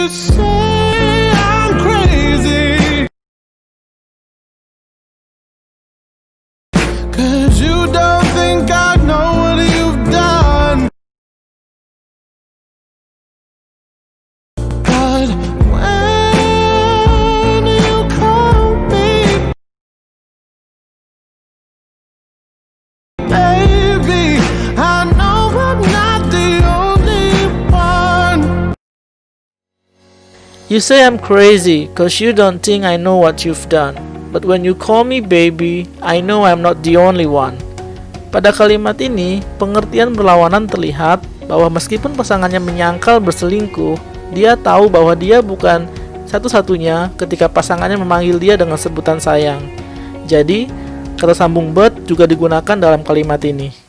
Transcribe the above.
You say I'm crazy, 'cause you don't think I know what you've done. But when you call me baby, I know I'm not the only one. You say I'm crazy, cause you don't think I know what you've done. But when you call me baby, I know I'm not the only one. Pada kalimat ini, pengertian berlawanan terlihat bahwa meskipun pasangannya menyangkal berselingkuh, dia tahu bahwa dia bukan satu-satunya ketika pasangannya memanggil dia dengan sebutan sayang. Jadi, kata sambung but juga digunakan dalam kalimat ini.